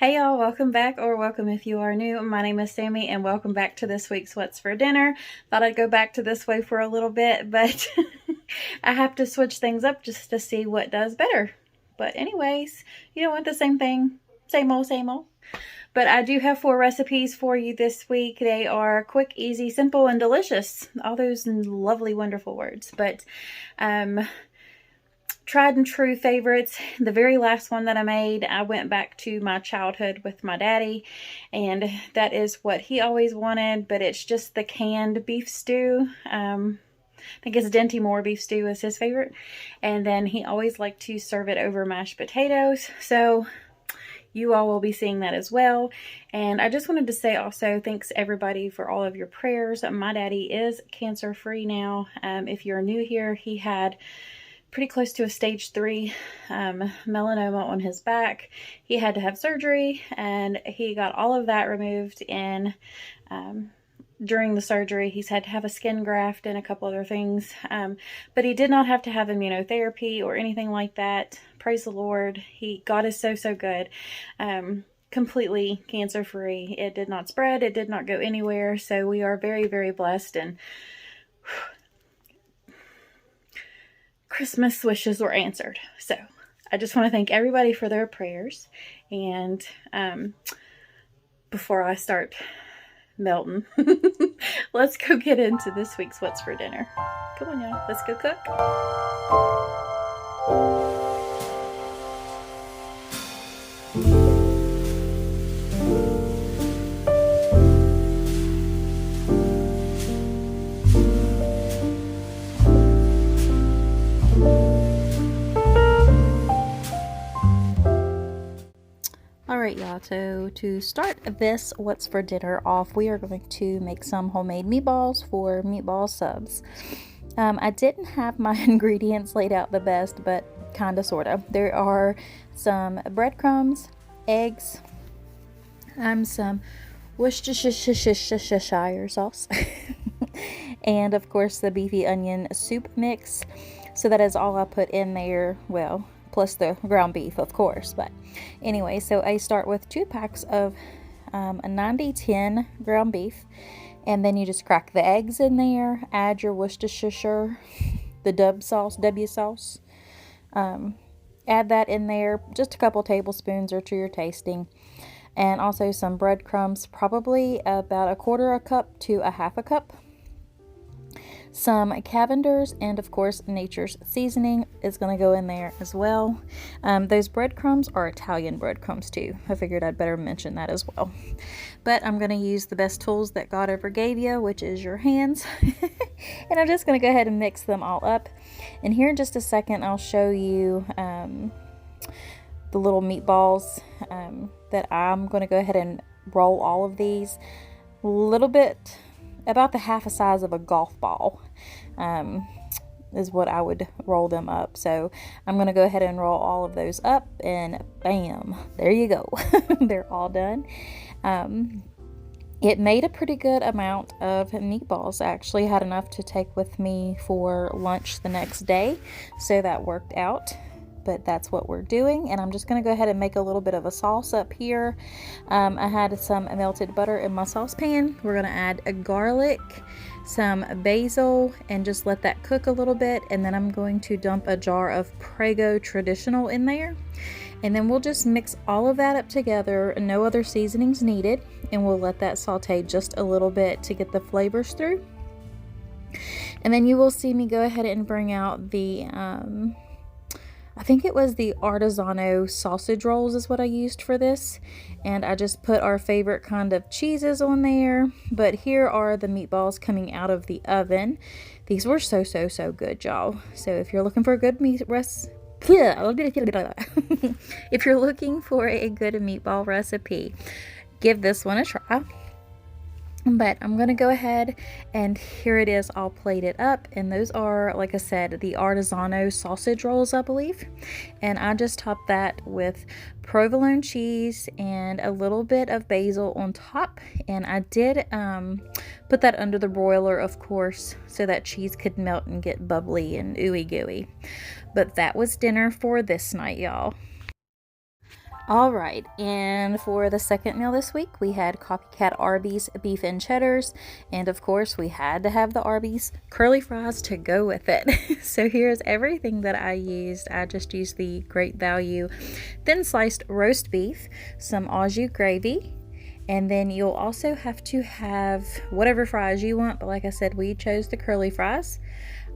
Hey y'all, welcome back, or welcome if you are new. My name is Sammy and welcome back to this week's What's for Dinner. Thought I'd go back to this way for a little bit, but I have to switch things up just to see what does better. But anyways, you don't want the same thing, same old, same old. But I do have 4 recipes for you this week. They are quick, easy, simple, and delicious. All those lovely, wonderful words. But tried and true favorites. The very last one that I made, I went back to my childhood with my daddy, and that is what he always wanted, but it's just the canned beef stew. I think it's Dinty Moore beef stew is his favorite, and then he always liked to serve it over mashed potatoes, so you all will be seeing that as well. And I just wanted to say also thanks everybody for all of your prayers. My daddy is cancer free now. If you're new here, he had pretty close to a stage 3 melanoma on his back. He had to have surgery, and he got all of that removed. And during the surgery, he's had to have a skin graft and a couple other things, but he did not have to have immunotherapy or anything like that. Praise the Lord. God is so good. Completely cancer free. It did not spread. It did not go anywhere. So we are very blessed, and Christmas wishes were answered. So I just want to thank everybody for their prayers. And before I start melting, let's go get into this week's What's for Dinner. Come on, y'all. Let's go cook. Alright y'all, so to start this What's for Dinner off, we are going to make some homemade meatballs for Meatball Subs. I didn't have my ingredients laid out the best, but kinda sorta. There are some breadcrumbs, eggs, some Worcestershire sauce, and of course the beefy onion soup mix. So that is all I put in there, well, plus the ground beef, of course. But anyway, so I start with 2 packs of a 90-10 ground beef, and then you just crack the eggs in there, add your Worcestershire, the W sauce, add that in there, just a couple tablespoons or to your tasting, and also some breadcrumbs, probably about 1/4 cup to 1/2 cup. Some Cavenders, and of course Nature's seasoning is going to go in there as well. Those breadcrumbs are Italian breadcrumbs too. I figured I'd better mention that as well. But I'm going to use the best tools that God ever gave you, which is your hands. And I'm just going to go ahead and mix them all up. And here in just a second I'll show you the little meatballs that I'm going to go ahead and roll all of these a little bit, about the half a size of a golf ball is what I would roll them up. So I'm going to go ahead and roll all of those up, and bam, there you go. They're all done. It made a pretty good amount of meatballs. I actually had enough to take with me for lunch the next day, so that worked out. But that's what we're doing, and I'm just going to go ahead and make a little bit of a sauce up here. I had some melted butter in my saucepan. We're going to add a garlic, some basil, and just let that cook a little bit, and then I'm going to dump a jar of Prego Traditional in there, and then we'll just mix all of that up together. No other seasonings needed, and we'll let that saute just a little bit to get the flavors through. And then you will see me go ahead and bring out the I think it was the Artigiano sausage rolls is what I used for this. And I just put our favorite kind of cheeses on there. But here are the meatballs coming out of the oven. These were so good, y'all. So if you're looking for a good if you're looking for a good meatball recipe, give this one a try. But I'm going to go ahead, and here it is all plated up, and those are, like I said, the Artigiano sausage rolls, I believe. And I just topped that with provolone cheese and a little bit of basil on top, and I did put that under the broiler, of course, so that cheese could melt and get bubbly and ooey gooey. But that was dinner for this night, y'all. All right, and for the second meal this week, we had Copycat Arby's beef and cheddars, and of course, we had to have the Arby's curly fries to go with it. So here's everything that I used. I just used the Great Value thin sliced roast beef, some au jus gravy, and then you'll also have to have whatever fries you want, but like I said, we chose the curly fries.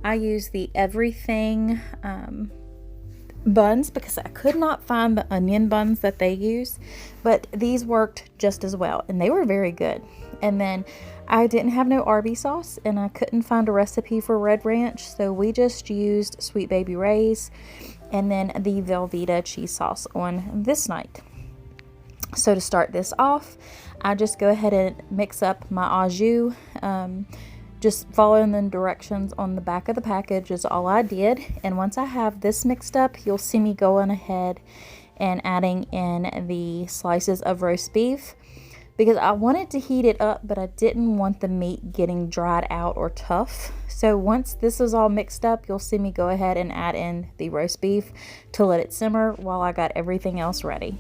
I used the everything buns because I could not find the onion buns that they use, but these worked just as well and they were very good. And then I didn't have no Arby's sauce and I couldn't find a recipe for Red Ranch, so we just used Sweet Baby Ray's and then the Velveeta cheese sauce on this night. So to start this off, I just go ahead and mix up my au jus. Just following the directions on the back of the package is all I did. And once I have this mixed up, you'll see me going ahead and adding in the slices of roast beef because I wanted to heat it up, but I didn't want the meat getting dried out or tough. So once this is all mixed up, you'll see me go ahead and add in the roast beef to let it simmer while I got everything else ready.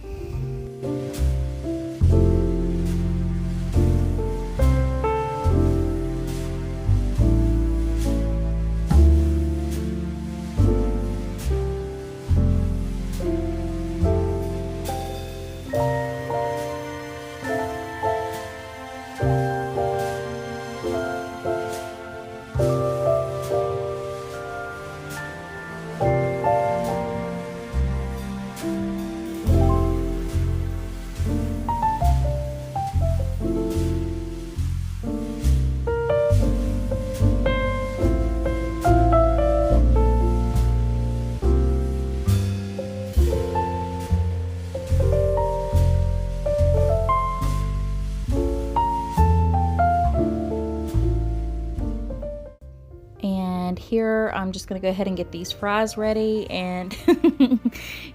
Here I'm just gonna go ahead and get these fries ready, and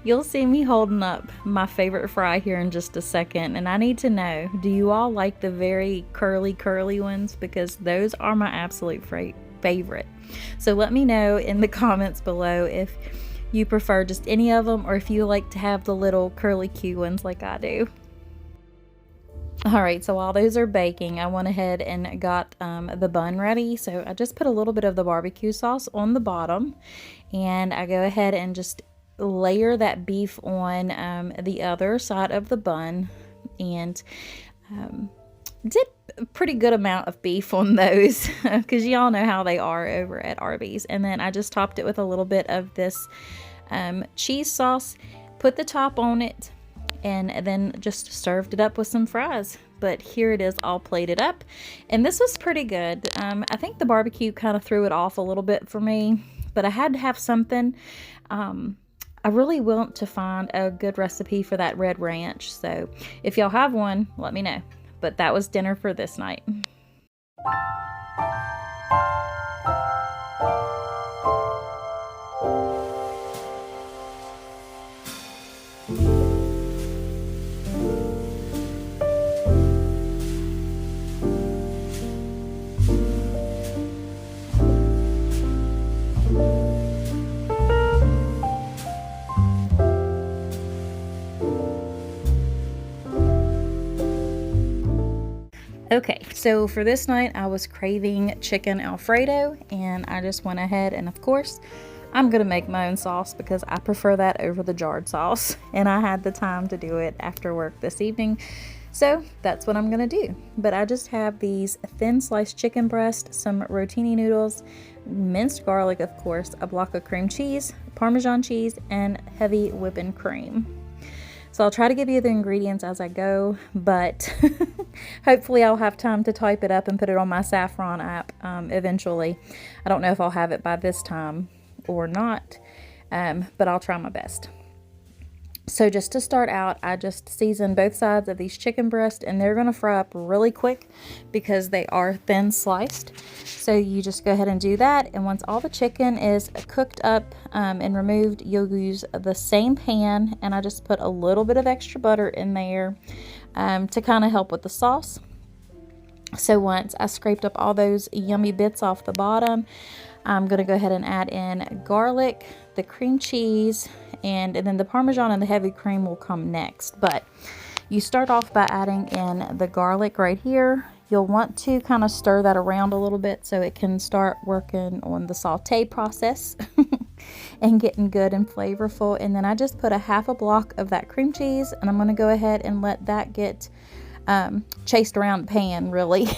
you'll see me holding up my favorite fry here in just a second. And I need to know, do you all like the very curly ones? Because those are my absolute favorite. So let me know in the comments below if you prefer just any of them or if you like to have the little curly cute ones like I do. Alright, so while those are baking, I went ahead and got the bun ready. So I just put a little bit of the barbecue sauce on the bottom, and I go ahead and just layer that beef on the other side of the bun, and did a pretty good amount of beef on those because y'all know how they are over at Arby's. And then I just topped it with a little bit of this cheese sauce, put the top on it, and then just served it up with some fries. But here it is all plated up, and this was pretty good. I think the barbecue kind of threw it off a little bit for me, but I had to have something. I really want to find a good recipe for that Red Ranch, so if y'all have one, let me know. But that was dinner for this night. Okay, so for this night, I was craving chicken Alfredo, and I just went ahead and, of course, I'm going to make my own sauce because I prefer that over the jarred sauce, and I had the time to do it after work this evening, so that's what I'm going to do. But I just have these thin sliced chicken breast, some rotini noodles, minced garlic, of course, a block of cream cheese, Parmesan cheese, and heavy whipping cream. So I'll try to give you the ingredients as I go, but hopefully I'll have time to type it up and put it on my SaffronApp eventually. I don't know if I'll have it by this time or not, but I'll try my best. So just to start out, I just season both sides of these chicken breasts, and they're going to fry up really quick because they are thin sliced. So you just go ahead and do that, and once all the chicken is cooked up and removed, you'll use the same pan, and I just put a little bit of extra butter in there to kind of help with the sauce. So once I scraped up all those yummy bits off the bottom, I'm going to go ahead and add in garlic. the cream cheese, and then the Parmesan and the heavy cream will come next. But you start off by adding in the garlic right here. You'll want to kind of stir that around a little bit so it can start working on the saute process and getting good and flavorful. And then I just put a half a block of that cream cheese, and I'm going to go ahead and let that get chased around the pan, really.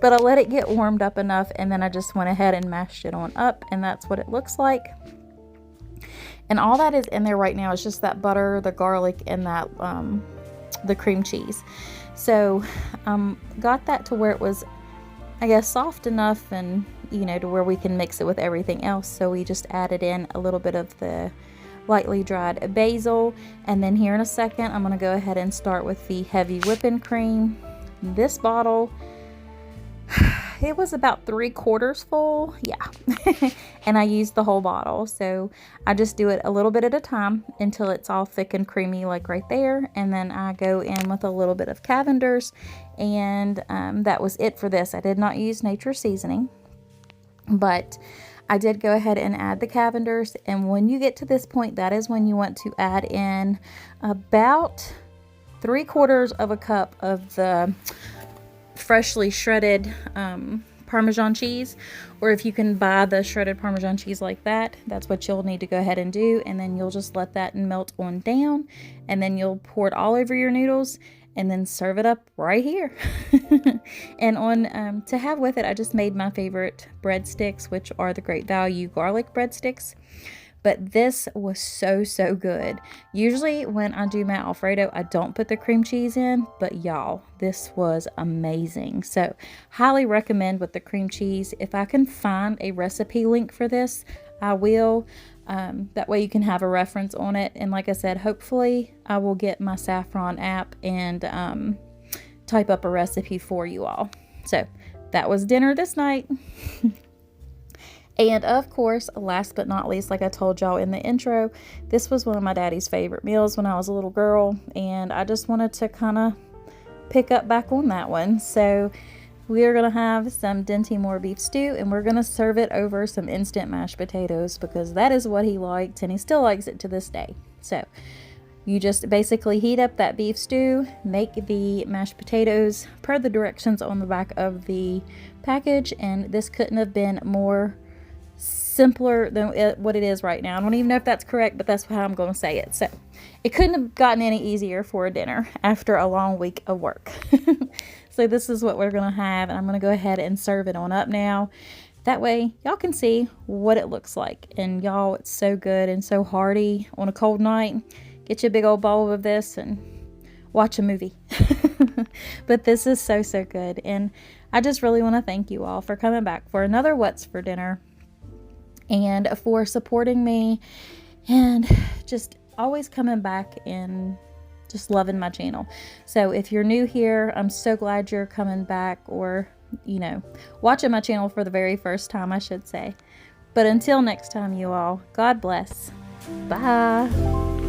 But I let it get warmed up enough, and then I just went ahead and mashed it on up, and that's what it looks like. And all that is in there right now is just that butter, the garlic, and that the cream cheese. So got that to where it was, I guess, soft enough, and to where we can mix it with everything else. So we just added in a little bit of the lightly dried basil, and then here in a second I'm going to go ahead and start with the heavy whipping cream. This bottle, it was about 3/4 full, yeah. And I used the whole bottle, so I just do it a little bit at a time until it's all thick and creamy, like right there. And then I go in with a little bit of Cavender's, and that was it for this. I did not use nature seasoning, but I did go ahead and add the Cavender's. And when you get to this point, that is when you want to add in about 3/4 of a cup of the freshly shredded Parmesan cheese, or if you can buy the shredded Parmesan cheese like that, that's what you'll need to go ahead and do. And then you'll just let that melt on down, and then you'll pour it all over your noodles, and then serve it up right here. And on to have with it, I just made my favorite breadsticks, which are the Great Value garlic breadsticks. But this was so good. Usually when I do my Alfredo, I don't put the cream cheese in, but y'all, this was amazing. So highly recommend with the cream cheese. If I can find a recipe link for this, I will. That way you can have a reference on it. And like I said, hopefully I will get my SaffronApp and type up a recipe for you all. So that was dinner this night. And of course, last but not least, like I told y'all in the intro, this was one of my daddy's favorite meals when I was a little girl, and I just wanted to kind of pick up back on that one. So we are going to have some Dinty Moore beef stew, and we're going to serve it over some instant mashed potatoes, because that is what he liked, and he still likes it to this day. So you just basically heat up that beef stew, make the mashed potatoes per the directions on the back of the package, and this couldn't have been more simpler than what it is right now. I don't even know if that's correct, but that's how I'm going to say it. So it couldn't have gotten any easier for a dinner after a long week of work. So this is what we're going to have, and I'm going to go ahead and serve it on up now. That way y'all can see what it looks like. And y'all, it's so good and so hearty on a cold night. Get you a big old bowl of this and watch a movie. But this is so good, and I just really want to thank you all for coming back for another What's for Dinner, and for supporting me, and just always coming back and just loving my channel. So if you're new here, I'm so glad you're coming back, or watching my channel for the very first time, I should say. But until next time, you all, God bless. Bye.